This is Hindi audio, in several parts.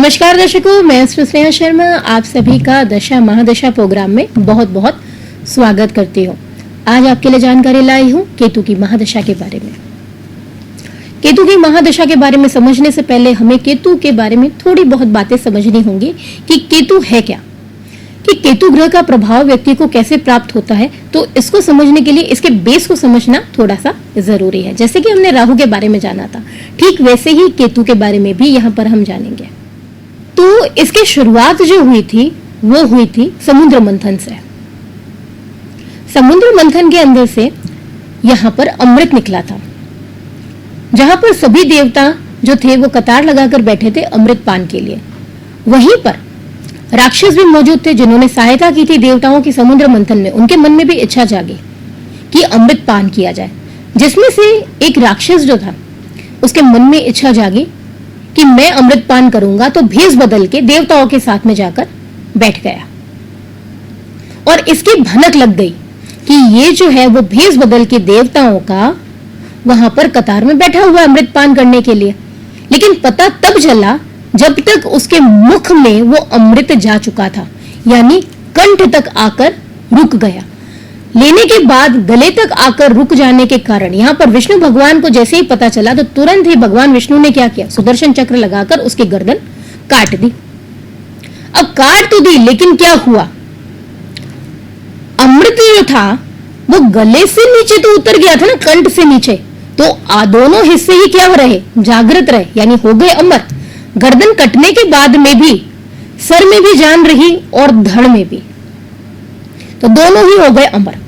नमस्कार दर्शकों, मैं स्नेहा शर्मा आप सभी का दशा महादशा प्रोग्राम में बहुत बहुत स्वागत करती हूँ। आज आपके लिए जानकारी लाई हूँ केतु की महादशा के बारे में। केतु की महादशा के बारे में समझने से पहले हमें केतु के बारे में थोड़ी बहुत बातें समझनी होंगी कि केतु है क्या, कि केतु ग्रह का प्रभाव व्यक्ति को कैसे प्राप्त होता है। तो इसको समझने के लिए इसके बेस को समझना थोड़ा सा जरूरी है। जैसे कि हमने राहु के बारे में जाना था, ठीक वैसे ही केतु के बारे में भी यहाँ पर हम जानेंगे। तो इसकी शुरुआत जो हुई थी वो हुई थी समुद्र मंथन से। समुद्र मंथन के अंदर से यहाँ पर अमृत निकला था, जहां पर सभी देवता जो थे वो कतार लगाकर बैठे थे अमृत पान के लिए। वहीं पर राक्षस भी मौजूद थे जिन्होंने सहायता की थी देवताओं की समुद्र मंथन में। उनके मन में भी इच्छा जागी कि अमृत पान किया जाए, जिसमें से एक राक्षस जो था उसके मन में इच्छा जागी कि मैं अमृत पान करूंगा। तो भेष बदल के देवताओं के साथ में जाकर बैठ गया और इसकी भनक लग गई कि ये जो है वो भेष बदल के देवताओं का वहां पर कतार में बैठा हुआ अमृत पान करने के लिए। लेकिन पता तब चला जब तक उसके मुख में वो अमृत जा चुका था, यानी कंठ तक आकर रुक गया। लेने के बाद गले तक आकर रुक जाने के कारण यहाँ पर विष्णु भगवान को जैसे ही पता चला तो तुरंत ही भगवान विष्णु ने क्या किया, सुदर्शन चक्र लगाकर उसकी गर्दन काट दी। अब काट तो दी, लेकिन क्या हुआ, अमृत जो था वो गले से नीचे तो उतर गया था ना, कंठ से नीचे। तो दोनों हिस्से ही क्या रहे, जागृत रहे, यानी हो गए अमर। गर्दन कटने के बाद में भी सर में भी जान रही और धड़ में भी, तो दोनों ही हो गए अमर।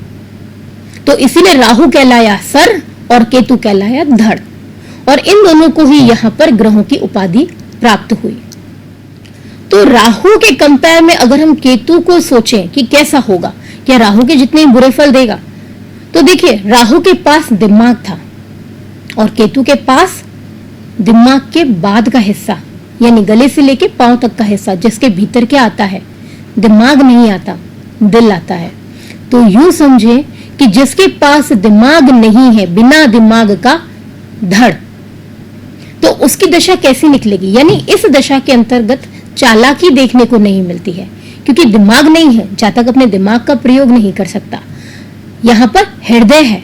तो इसीलिए राहु कहलाया सर और केतु कहलाया धड़, और इन दोनों को ही यहां पर ग्रहों की उपाधि प्राप्त हुई। तो राहु के कंपेयर में अगर हम केतु को सोचें कि कैसा होगा, क्या राहु के जितने बुरे फल देगा, तो देखिए राहु के पास दिमाग था और केतु के पास दिमाग के बाद का हिस्सा, यानी गले से लेके पांव तक का हिस्सा, जिसके भीतर क्या आता है, दिमाग नहीं आता, दिल आता है। तो यूं समझे कि जिसके पास दिमाग नहीं है, बिना दिमाग का धड़, तो उसकी दशा कैसी निकलेगी। यानी इस दशा के अंतर्गत चालाकी देखने को नहीं मिलती है, क्योंकि दिमाग नहीं है, जहां तक अपने दिमाग का प्रयोग नहीं कर सकता। यहां पर हृदय है,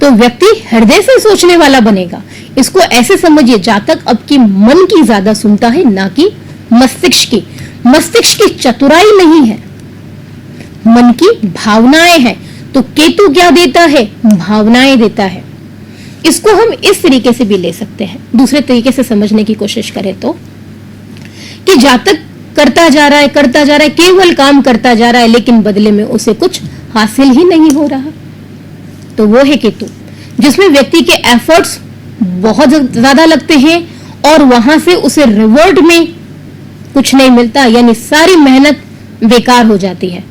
तो व्यक्ति हृदय से सोचने वाला बनेगा। इसको ऐसे समझिए, जहां तक आपकी मन की ज्यादा सुनता है, ना कि मस्तिष्क की। मस्तिष्क की चतुराई नहीं है, मन की भावनाएं हैं। तो केतु क्या देता है, भावनाएं देता है। इसको हम इस तरीके से भी ले सकते हैं, दूसरे तरीके से समझने की कोशिश करें तो, कि जहां तक करता जा रहा है, केवल काम करता जा रहा है, लेकिन बदले में उसे कुछ हासिल ही नहीं हो रहा। तो वो है केतु, जिसमें व्यक्ति के एफर्ट्स बहुत ज्यादा लगते हैं और वहां से उसे रिवॉर्ड में कुछ नहीं मिलता, यानी सारी मेहनत बेकार हो जाती है।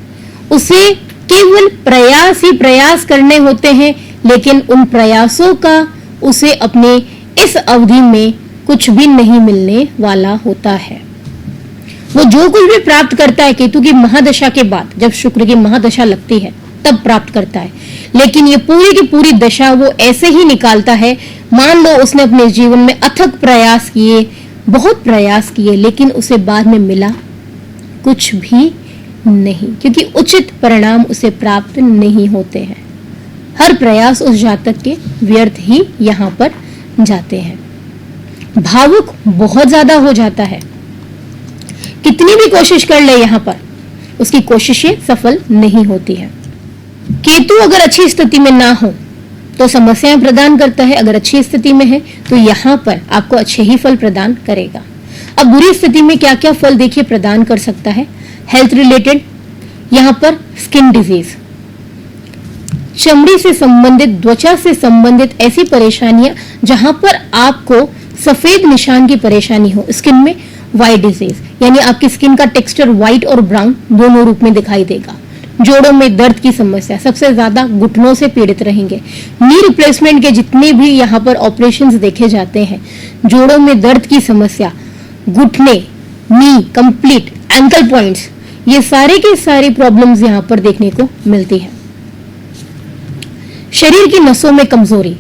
उसे केवल प्रयास ही प्रयास करने होते हैं, लेकिन उन प्रयासों का उसे अपने इस अवधि में कुछ भी नहीं मिलने वाला होता है। वो जो कुछ भी प्राप्त करता है केतु की महादशा के बाद, जब शुक्र की महादशा लगती है तब प्राप्त करता है, लेकिन ये पूरी की पूरी दशा वो ऐसे ही निकालता है। मान लो उसने अपने जीवन में अथक प्रयास किए, बहुत प्रयास किए, लेकिन उसे बाद में मिला कुछ भी नहीं, क्योंकि उचित परिणाम उसे प्राप्त नहीं होते हैं। हर प्रयास उस जातक के व्यर्थ ही यहाँ पर जाते हैं। भावुक बहुत ज्यादा हो जाता है, कितनी भी कोशिश कर ले यहाँ पर उसकी कोशिशें सफल नहीं होती है। केतु अगर अच्छी स्थिति में ना हो तो समस्याएं प्रदान करता है, अगर अच्छी स्थिति में है तो यहाँ पर आपको अच्छे ही फल प्रदान करेगा। अब बुरी स्थिति में क्या क्या फल देखिए प्रदान कर सकता है। हेल्थ रिलेटेड, यहाँ पर स्किन डिजीज, चमड़ी से संबंधित, त्वचा से संबंधित ऐसी परेशानियां जहां पर आपको सफेद निशान की परेशानी हो। स्किन में व्हाइट डिजीज, यानी आपकी स्किन का टेक्सचर व्हाइट और ब्राउन दोनों रूप में दिखाई देगा। जोड़ों में दर्द की समस्या, सबसे ज्यादा घुटनों से पीड़ित रहेंगे। नी रिप्लेसमेंट के जितने भी यहाँ पर ऑपरेशंस देखे जाते हैं, जोड़ों में दर्द की समस्या, घुटने, नी कंप्लीट, एंकल पॉइंट्स, ये सारे के सारी प्रॉब्लम्स यहाँ पर देखने को मिलती है। शरीर की नसों में कमजोरी,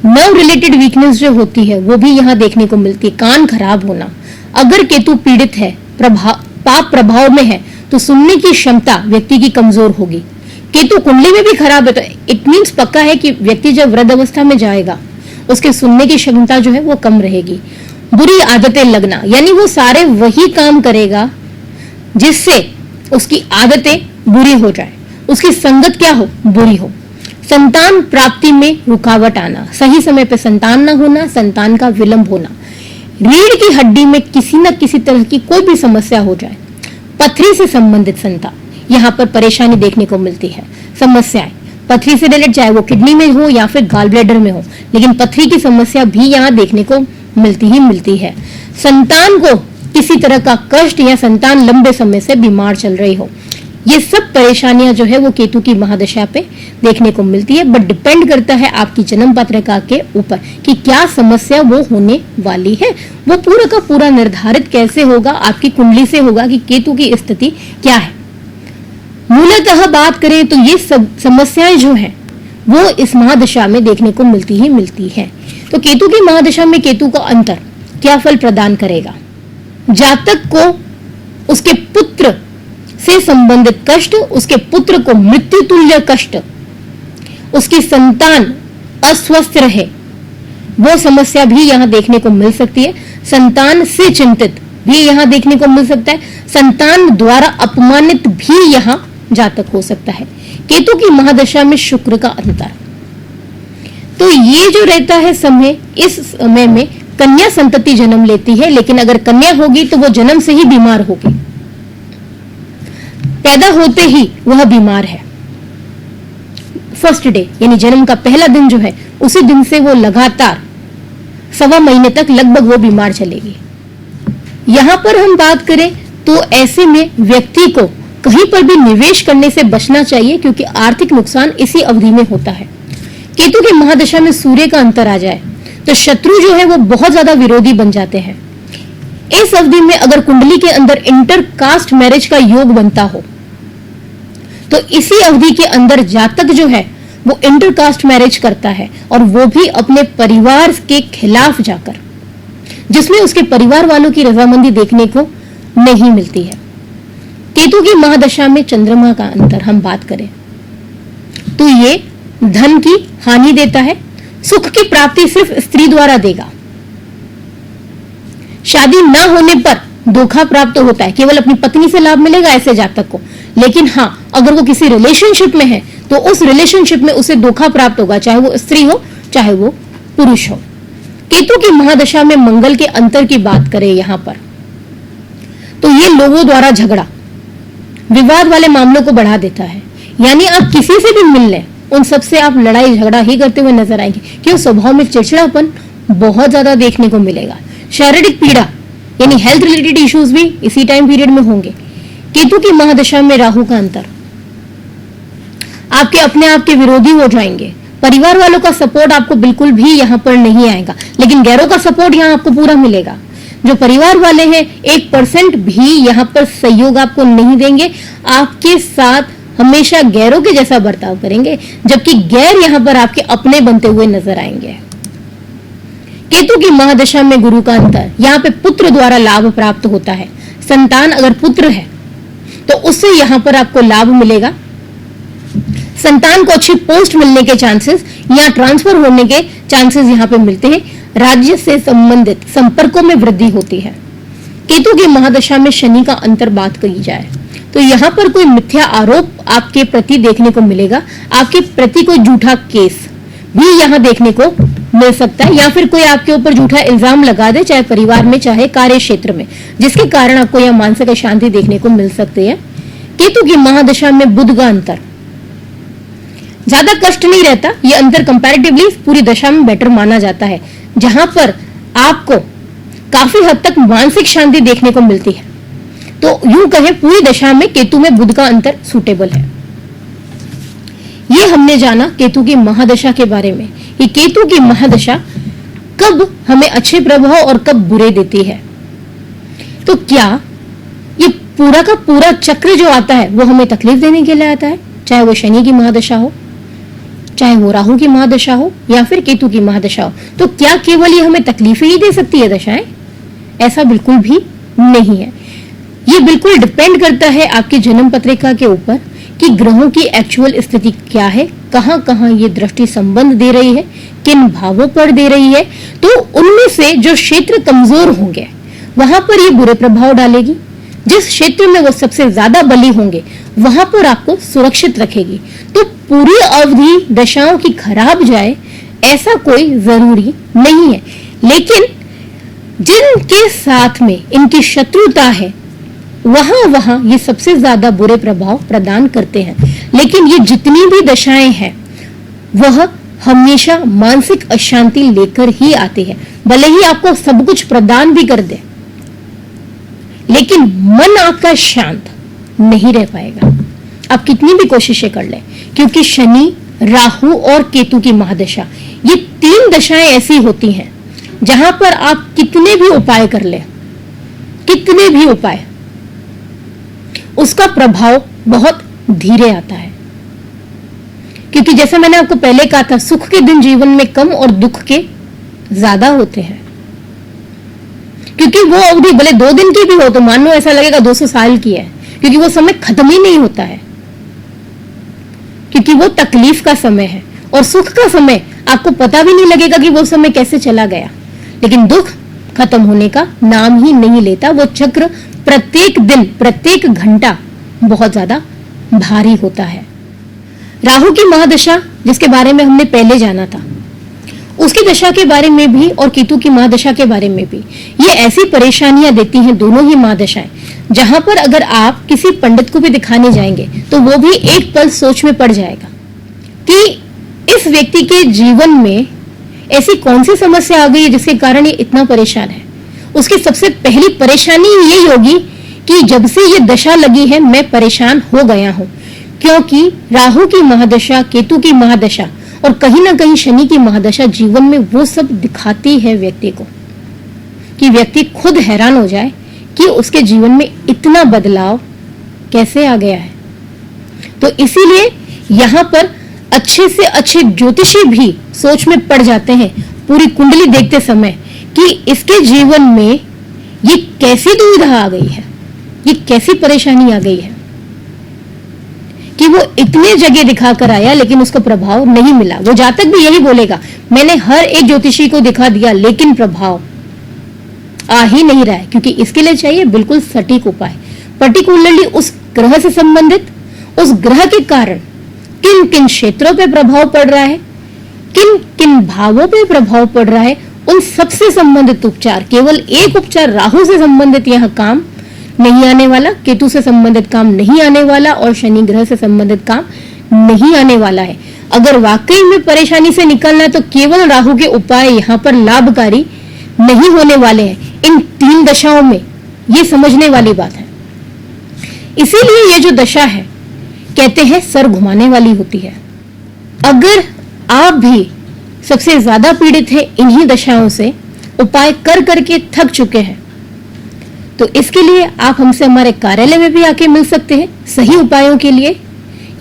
नर्व रिलेटेड वीकनेस जो होती है वो भी यहाँ देखने को मिलती है। कान खराब होना, अगर केतु पीड़ित है, पाप प्रभाव में है, तो सुनने की क्षमता व्यक्ति की कमजोर होगी। केतु कुंडली में भी खराब है तो इट मीन्स पक्का है कि व्यक्ति जब वृद्ध अवस्था में जाएगा उसके सुनने की क्षमता जो है वो कम रहेगी। बुरी आदतें लगना, यानी वो सारे वही काम करेगा जिससे उसकी आदतें बुरी हो जाए, उसकी संगत क्या हो, बुरी हो। संतान प्राप्ति में रुकावट आना, सही समय पे संतान ना होना, संतान का विलंब होना, रीढ़ की हड्डी में किसी न किसी तरह की कोई भी समस्या हो जाए, पथरी से संबंधित संतान, यहाँ पर परेशानी देखने को मिलती है। समस्याएं पथरी से रिलेटेड, चाहे वो किडनी में हो या फिर गॉल ब्लैडर में हो, लेकिन पथरी की समस्या भी यहाँ देखने को मिलती है। संतान को किसी तरह का कष्ट या संतान लंबे समय से बीमार चल रही हो, ये सब परेशानियां जो है वो केतु की महादशा पे देखने को मिलती है। बट डिपेंड करता है आपकी जन्म पत्रिका के ऊपर कि क्या समस्या वो होने वाली है। वो पूरा का पूरा निर्धारित कैसे होगा, आपकी कुंडली से होगा कि केतु की स्थिति क्या है। मूलतः बात करें तो ये सब समस्याएं जो हैं वो इस महादशा में देखने को मिलती है। तो केतु की महादशा में केतु का अंतर क्या फल प्रदान करेगा? जातक को उसके पुत्र से संबंधित कष्ट, उसके पुत्र को मृत्यु तुल्य कष्ट, उसकी संतान अस्वस्थ रहे, वो समस्या भी यहाँ देखने को मिल सकती है। संतान से चिंतित भी यहाँ देखने को मिल सकता है। संतान द्वारा अपमानित भी यहाँ जातक हो सकता है। केतु की महादशा में शुक्र का अंतर, तो ये जो रहता है समय, इस समय में कन्या संतति जन्म लेती है, लेकिन अगर कन्या होगी तो वो जन्म से ही बीमार होगी, पैदा होते ही वह बीमार है। फर्स्ट डे यानी जन्म का पहला दिन जो है, उसी दिन से वो लगातार 1.25 महीने तक लगभग वो बीमार चलेगी। यहां पर हम बात करें तो ऐसे में व्यक्ति को कहीं पर भी निवेश करने से बचना चाहिए, क्योंकि आर्थिक नुकसान इसी अवधि में होता है। केतु की महादशा में सूर्य का अंतर आ जाए तो शत्रु जो है वो बहुत ज्यादा विरोधी बन जाते हैं। इस अवधि में अगर कुंडली के अंदर इंटर कास्ट मैरिज का योग बनता हो तो इसी अवधि के अंदर जातक जो है वो इंटर कास्ट मैरिज करता है, और वो भी अपने परिवार के खिलाफ जाकर, जिसमें उसके परिवार वालों की रजामंदी देखने को नहीं मिलती है। केतु की महादशा में चंद्रमा का अंतर हम बात करें तो ये धन की हानि देता है, सुख की प्राप्ति सिर्फ स्त्री द्वारा देगा। शादी न होने पर धोखा प्राप्त होता है, केवल अपनी पत्नी से लाभ मिलेगा ऐसे जातक को। लेकिन हाँ, अगर वो किसी रिलेशनशिप में है तो उस रिलेशनशिप में उसे धोखा प्राप्त होगा, चाहे वो स्त्री हो चाहे वो पुरुष हो। केतु की महादशा में मंगल के अंतर की बात करें यहां पर तो ये लोगों द्वारा झगड़ा, विवाद वाले मामलों को बढ़ा देता है। यानी आप किसी से भी मिल लें, उन सबसे आप लड़ाई झगड़ा ही करते हुए नजर आएंगे, क्यों स्वभाव में चिड़चिड़ापन बहुत ज्यादा देखने को मिलेगा। शारीरिक पीड़ा यानी हेल्थ रिलेटेड इश्यूज भी इसी टाइम पीरियड में होंगे। केतु की महादशा में राहु का अंतर, आपके अपने आप के विरोधी हो जाएंगे। परिवार वालों का सपोर्ट आपको बिल्कुल भी यहाँ पर नहीं आएगा, लेकिन गैरों का सपोर्ट यहाँ आपको पूरा मिलेगा। जो परिवार वाले हैं 1% भी यहाँ पर सहयोग आपको नहीं देंगे, आपके साथ हमेशा गैरों के जैसा बर्ताव करेंगे, जबकि गैर यहाँ पर आपके अपने बनते हुए नजर आएंगे। केतु की महादशा में गुरु का अंतर, यहाँ पे पुत्र द्वारा लाभ प्राप्त होता है। संतान अगर पुत्र है तो उससे यहाँ पर आपको लाभ मिलेगा। संतान को अच्छी पोस्ट मिलने के चांसेस या ट्रांसफर होने के चांसेस यहाँ पे मिलते हैं। राज्य से संबंधित संपर्कों में वृद्धि होती है। केतु की महादशा में शनि का अंतर बात करी जाए तो यहाँ पर कोई मिथ्या आरोप आपके प्रति देखने को मिलेगा, आपके प्रति कोई झूठा केस भी यहाँ देखने को मिल सकता है, या फिर कोई आपके ऊपर झूठा इल्जाम लगा दे, चाहे परिवार में चाहे कार्य क्षेत्र में, जिसके कारण आपको यह मानसिक अशांति देखने को मिल सकती है। केतु की महादशा में बुध का अंतर, ज्यादा कष्ट नहीं रहता, यह अंतर कंपैरेटिवली पूरी दशा में बेटर माना जाता है, जहां पर आपको काफी हद तक मानसिक शांति देखने को मिलती है। तो यूं कहें पूरी दशा में केतु में बुध का अंतर सूटेबल है। ये हमने जाना केतु की महादशा के बारे में, कि केतु की महादशा कब हमें अच्छे प्रभाव और कब बुरे देती है। तो क्या ये पूरा का पूरा चक्र जो आता है वो हमें तकलीफ देने के लिए आता है, चाहे वो शनि की महादशा हो, चाहे वो राहु की महादशा हो या फिर केतु की महादशा हो, तो क्या केवल ये हमें तकलीफें ही दे सकती है दशाएं? ऐसा बिल्कुल भी नहीं है। ये बिल्कुल डिपेंड करता है आपकी जन्म पत्रिका के ऊपर कि ग्रहों की एक्चुअल स्थिति क्या है, कहाँ कहाँ ये दृष्टि संबंध दे रही है, किन भावों पर दे रही है। तो उनमें से जो क्षेत्र कमजोर होंगे वहां पर ये बुरे प्रभाव डालेगी, जिस क्षेत्र में वो सबसे ज्यादा बली होंगे वहां पर आपको सुरक्षित रखेगी। तो पूरी अवधि दशाओं की खराब जाए ऐसा कोई जरूरी नहीं है, लेकिन जिनके साथ में इनकी शत्रुता है वहां वहां ये सबसे ज्यादा बुरे प्रभाव प्रदान करते हैं। लेकिन ये जितनी भी दशाएं हैं वह हमेशा मानसिक अशांति लेकर ही आती है। भले ही आपको सब कुछ प्रदान भी कर दे, लेकिन मन आपका शांत नहीं रह पाएगा, आप कितनी भी कोशिशें कर लें, क्योंकि शनि, राहु और केतु की महादशा, ये 3 दशाएं ऐसी होती हैं जहां पर आप कितने भी उपाय कर लें, कितने भी उपाय, उसका प्रभाव बहुत धीरे आता है। क्योंकि जैसे मैंने आपको पहले कहा था, सुख के दिन जीवन में कम और दुख के ज्यादा होते हैं। क्योंकि वो अवधि भले 2 दिन की भी हो तो मान लो ऐसा लगेगा 200 साल की है, क्योंकि वो समय खत्म ही नहीं होता है, क्योंकि वो तकलीफ का समय है। और सुख का समय आपको पता भी नहीं लगेगा कि वो समय कैसे चला गया, लेकिन दुख खत्म होने का नाम ही नहीं लेता। वो चक्र प्रत्येक दिन, प्रत्येक घंटा बहुत ज्यादा भारी होता है। राहु की महादशा, जिसके बारे में हमने पहले जाना था, उसकी दशा के बारे में भी और केतु की महादशा के बारे में भी ये ऐसी परेशानियां देती हैं, दोनों ही महादशाएं, जहां पर अगर आप किसी पंडित को भी दिखाने जाएंगे तो वो भी एक पल सोच में पड़ जाएगा कि इस व्यक्ति के जीवन में ऐसी कौन सी समस्या आ गई है जिसके कारण ये इतना परेशान है। उसकी सबसे पहली परेशानी यही होगी कि जब से ये दशा लगी है मैं परेशान हो गया हूं, क्योंकि राहु की महादशा, केतु की महादशा और कहीं ना कहीं शनि की महादशा जीवन में वो सब दिखाती है व्यक्ति को, कि व्यक्ति खुद हैरान हो जाए कि उसके जीवन में इतना बदलाव कैसे आ गया है। तो इसीलिए यहाँ पर अच्छे से अच्छे ज्योतिषी भी सोच में पड़ जाते हैं पूरी कुंडली देखते समय कि इसके जीवन में ये कैसी दुविधा आ गई है, ये कैसी परेशानी आ गई है कि वो इतने जगह दिखाकर आया लेकिन उसको प्रभाव नहीं मिला। वो जातक भी यही बोलेगा, मैंने हर एक ज्योतिषी को दिखा दिया लेकिन प्रभाव आ ही नहीं रहा है, क्योंकि इसके लिए चाहिए बिल्कुल सटीक उपाय, पर्टिकुलरली उस ग्रह से संबंधित, उस ग्रह के कारण किन किन क्षेत्रों पे प्रभाव पड़ रहा है, किन किन भावों पे प्रभाव पड़ रहा है, उन सबसे संबंधित उपचार। केवल एक उपचार राहु से संबंधित यहाँ काम नहीं आने वाला, केतु से संबंधित काम नहीं आने वाला और शनि ग्रह से संबंधित काम नहीं आने वाला है। अगर वाकई में परेशानी से निकलना है तो केवल राहु के उपाय यहाँ पर लाभकारी नहीं होने वाले हैं इन 3 दशाओं में, ये समझने वाली बात है। इसीलिए ये जो दशा है कहते हैं सर घुमाने वाली होती है। अगर आप भी सबसे ज्यादा पीड़ित है इन्हीं दशाओं से, उपाय कर करके थक चुके हैं, तो इसके लिए आप हमसे हमारे कार्यालय में भी आके मिल सकते हैं सही उपायों के लिए,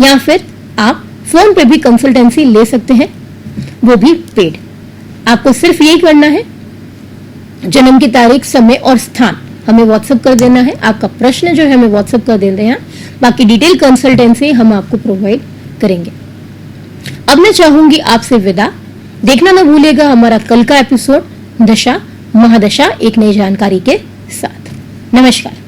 या फिर आप फोन पे भी कंसल्टेंसी ले सकते हैं, वो भी पेड। आपको सिर्फ यही करना है, जन्म की तारीख, समय और स्थान हमें व्हाट्सएप कर देना है, आपका प्रश्न जो है हमें व्हाट्सएप कर देना है, बाकी डिटेल कंसल्टेंसी हम आपको प्रोवाइड करेंगे। अब मैं चाहूंगी आपसे विदा। देखना ना भूलिएगा हमारा कल का एपिसोड दशा महादशा एक नई जानकारी के साथ। नमस्कार।